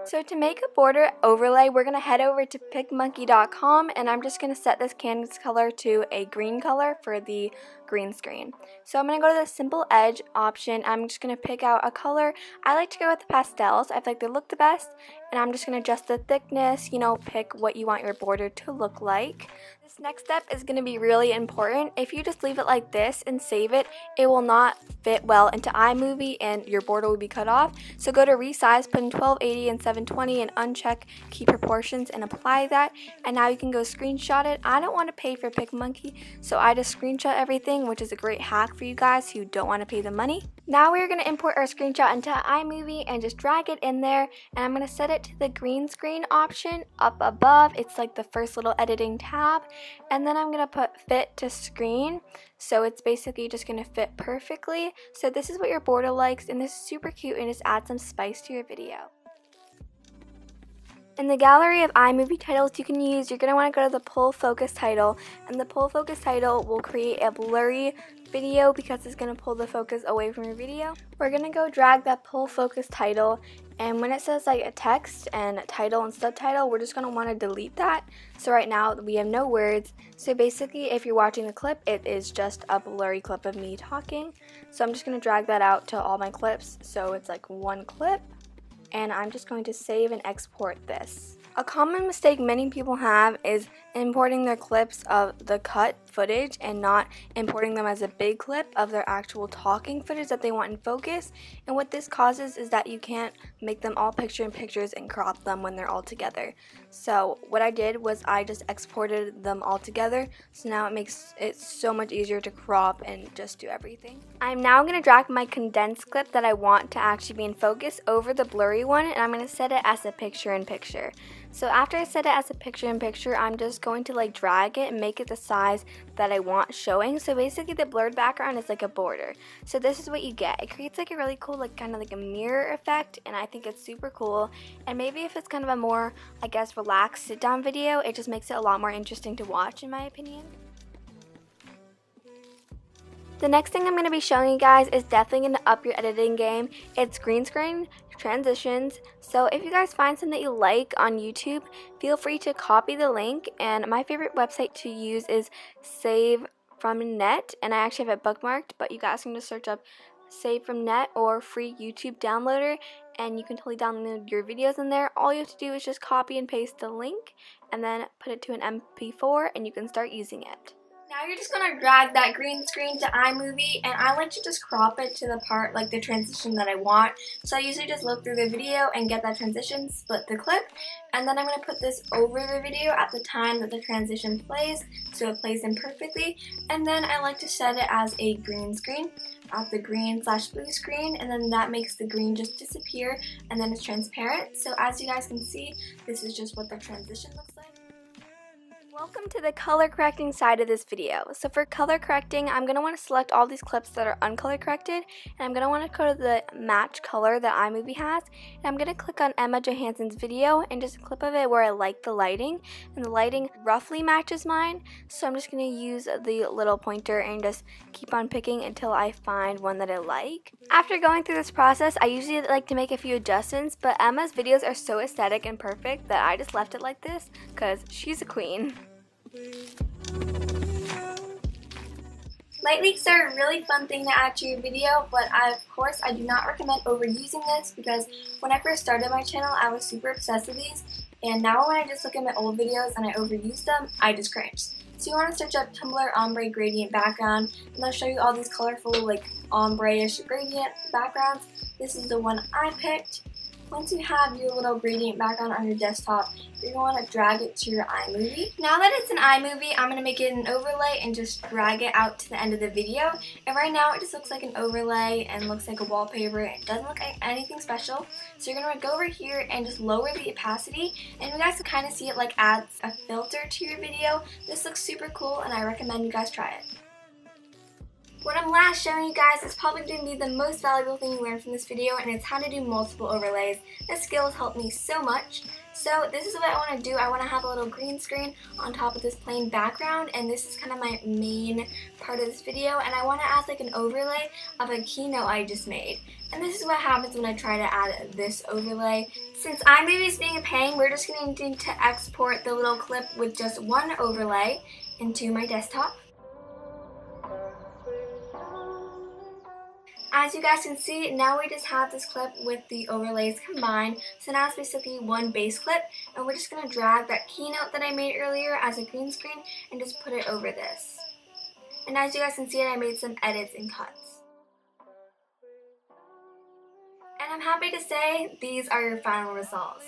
So to make a border overlay, we're going to head over to pickmonkey.com, and I'm just going to set this canvas color to a green color for the green screen. So I'm going to go to the simple edge option. I'm just going to pick out a color. I like to go with the pastels. I feel like they look the best, and I'm just going to adjust the thickness, pick what you want your border to look like. This next step is going to be really important. If you just leave it like this and save it, it will not fit well into iMovie and your border will be cut off. So go to resize, put in 1280 and 720 and uncheck key proportions and apply that. And now you can go screenshot it. I don't want to pay for PicMonkey, so I just screenshot everything, which is a great hack for you guys who don't want to pay the money. Now we're going to import our screenshot into iMovie and just drag it in there, and I'm going to set it to the green screen option up above. It's like the first little editing tab, and then I'm going to put fit to screen, so it's basically just going to fit perfectly. So this is what your border likes, and this is super cute and just add some spice to your video. In the gallery of iMovie titles you're going to want to go to the pull focus title, and the pull focus title will create a blurry video because it's going to pull the focus away from your video. We're going to go drag that pull focus title, and when it says like a text and title and subtitle, we're just going to want to delete that. So right now we have no words, so basically if you're watching the clip, it is just a blurry clip of me talking. So I'm just going to drag that out to all my clips, so it's like one clip. And I'm just going to save and export this. A common mistake many people have is importing their clips of the cut footage and not importing them as a big clip of their actual talking footage that they want in focus. And what this causes is that you can't make them all picture-in-pictures and crop them when they're all together. So what I did was I just exported them all together, so now it makes it so much easier to crop and just do everything. I'm now going to drag my condensed clip that I want to actually be in focus over the blurry one, and I'm going to set it as a picture-in-picture. So after I set it as a picture-in-picture, I'm just going to like drag it and make it the size that I want showing. So basically the blurred background is like a border. So this is what you get. It creates like a really cool like kind of like a mirror effect, and I think it's super cool. And maybe if it's kind of a more, I guess, relaxed sit-down video, it just makes it a lot more interesting to watch in my opinion. The next thing I'm going to be showing you guys is definitely going to up your editing game. It's green screen transitions. So if you guys find something that you like on YouTube, feel free to copy the link. And my favorite website to use is Save From Net, and I actually have it bookmarked, but you guys can just search up Save From Net or free YouTube downloader, and you can totally download your videos in there. All you have to do is just copy and paste the link and then put it to an MP4 and you can start using it. Now you're just going to drag that green screen to iMovie, and I like to just crop it to the part, like the transition that I want. So I usually just look through the video and get that transition, split the clip, and then I'm going to put this over the video at the time that the transition plays, so it plays in perfectly. And then I like to set it as a green screen at the green/blue screen, and then that makes the green just disappear, and then it's transparent. So as you guys can see, this is just what the transition looks like. Welcome to the color correcting side of this video. So for color correcting, I'm going to want to select all these clips that are uncolor corrected, and I'm going to want to go to the match color that iMovie has, and I'm going to click on Emma Johansson's video and just a clip of it where I like the lighting, and the lighting roughly matches mine. So I'm just going to use the little pointer and just keep on picking until I find one that I like. After going through this process, I usually like to make a few adjustments, but Emma's videos are so aesthetic and perfect that I just left it like this because she's a queen. Light leaks are a really fun thing to add to your video, but of course I do not recommend overusing this, because when I first started my channel I was super obsessed with these, and now when I just look at my old videos and I overuse them, I just cringe. So you want to search up Tumblr ombre gradient background, and they'll show you all these colorful like ombre-ish gradient backgrounds. This is the one I picked. once you have your little gradient background on your desktop, you're going to want to drag it to your iMovie. Now that it's an iMovie, I'm going to make it an overlay and just drag it out to the end of the video. And right now it just looks like an overlay and looks like a wallpaper. It doesn't look like anything special. So you're going to go over here and just lower the opacity, and you guys can kind of see it like adds a filter to your video. This looks super cool and I recommend you guys try it. What I'm last showing you guys is probably going to be the most valuable thing you learned from this video, and it's how to do multiple overlays. This skill has helped me so much. So this is what I want to do. I want to have a little green screen on top of this plain background, and this is kind of my main part of this video, and I want to add like an overlay of a keynote I just made. And this is what happens when I try to add this overlay. Since iMovie is being a pain, we're just going to need to export the little clip with just one overlay into my desktop. As you guys can see, now we just have this clip with the overlays combined. So now it's basically one base clip, and we're just going to drag that keynote that I made earlier as a green screen and just put it over this. And as you guys can see, I made some edits and cuts. And I'm happy to say these are your final results.